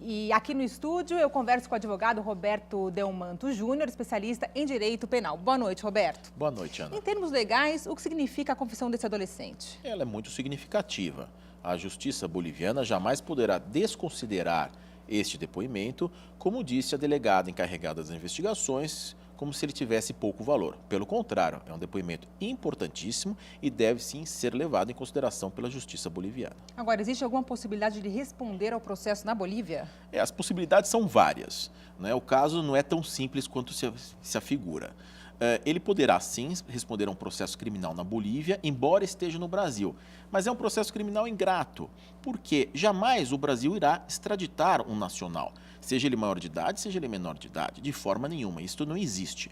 E aqui no estúdio eu converso com o advogado Roberto Delmanto Júnior, especialista em direito penal. Boa noite, Roberto. Boa noite, Ana. Em termos legais, o que significa a confissão desse adolescente? Ela é muito significativa. A justiça boliviana jamais poderá desconsiderar este depoimento, como disse a delegada encarregada das investigações, como se ele tivesse pouco valor. Pelo contrário, é um depoimento importantíssimo e deve sim ser levado em consideração pela justiça boliviana. Agora, existe alguma possibilidade de responder ao processo na Bolívia? As possibilidades são várias, né? O caso não é tão simples quanto se afigura. Ele poderá sim responder a um processo criminal na Bolívia, embora esteja no Brasil. Mas é um processo criminal ingrato, porque jamais o Brasil irá extraditar um nacional, seja ele maior de idade, seja ele menor de idade, de forma nenhuma. Isso não existe.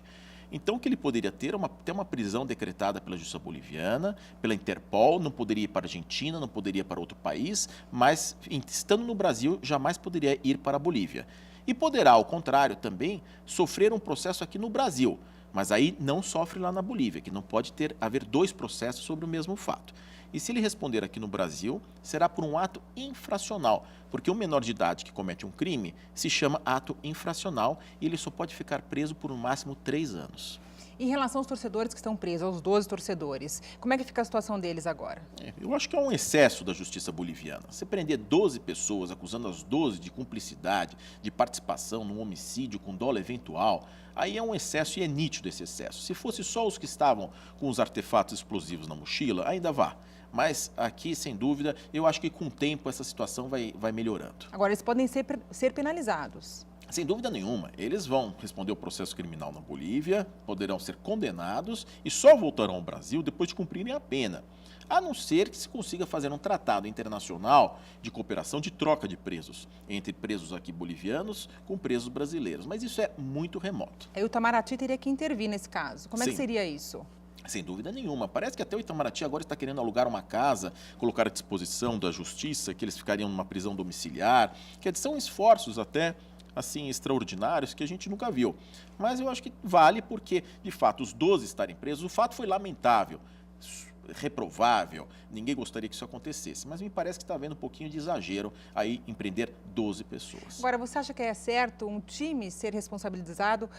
Então, o que ele poderia ter uma prisão decretada pela justiça boliviana, pela Interpol, não poderia ir para a Argentina, não poderia ir para outro país, mas estando no Brasil, jamais poderia ir para a Bolívia. E poderá, ao contrário, também sofrer um processo aqui no Brasil. Mas aí não sofre lá na Bolívia, que não pode haver dois processos sobre o mesmo fato. E se ele responder aqui no Brasil, será por um ato infracional, porque um menor de idade que comete um crime se chama ato infracional e ele só pode ficar preso por no máximo 3 anos. Em relação aos torcedores que estão presos, aos 12 torcedores, como é que fica a situação deles agora? Eu acho que é um excesso da justiça boliviana. Você prender 12 pessoas, acusando as 12 de cumplicidade, de participação num homicídio com dolo eventual, aí é um excesso e é nítido esse excesso. Se fosse só os que estavam com os artefatos explosivos na mochila, ainda vá. Mas aqui, sem dúvida, eu acho que com o tempo essa situação vai melhorando. Agora, eles podem ser penalizados. Sem dúvida nenhuma, eles vão responder o processo criminal na Bolívia, poderão ser condenados e só voltarão ao Brasil depois de cumprirem a pena. A não ser que se consiga fazer um tratado internacional de cooperação de troca de presos, entre presos aqui bolivianos com presos brasileiros. Mas isso é muito remoto. Aí o Itamaraty teria que intervir nesse caso. Como é que seria isso? Sem dúvida nenhuma. Parece que até o Itamaraty agora está querendo alugar uma casa, colocar à disposição da justiça, que eles ficariam numa prisão domiciliar. Quer dizer, são esforços até assim extraordinários que a gente nunca viu. Mas eu acho que vale porque, de fato, os 12 estarem presos, o fato foi lamentável, reprovável, ninguém gostaria que isso acontecesse, mas me parece que está havendo um pouquinho de exagero aí em prender 12 pessoas. Agora, você acha que é certo um time ser responsabilizado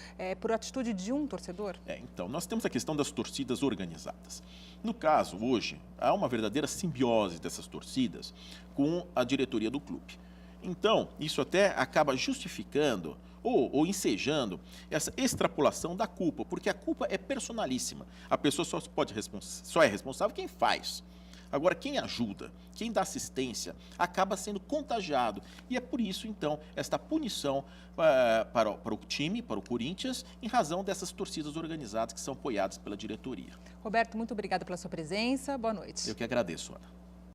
por atitude de um torcedor? Então, nós temos a questão das torcidas organizadas. No caso, hoje, há uma verdadeira simbiose dessas torcidas com a diretoria do clube. Então, isso até acaba justificando ou ensejando essa extrapolação da culpa, porque a culpa é personalíssima. A pessoa só é responsável quem faz. Agora, quem ajuda, quem dá assistência, acaba sendo contagiado. E é por isso, então, esta punição para o time, para o Corinthians, em razão dessas torcidas organizadas que são apoiadas pela diretoria. Roberto, muito obrigada pela sua presença. Boa noite. Eu que agradeço, Ana.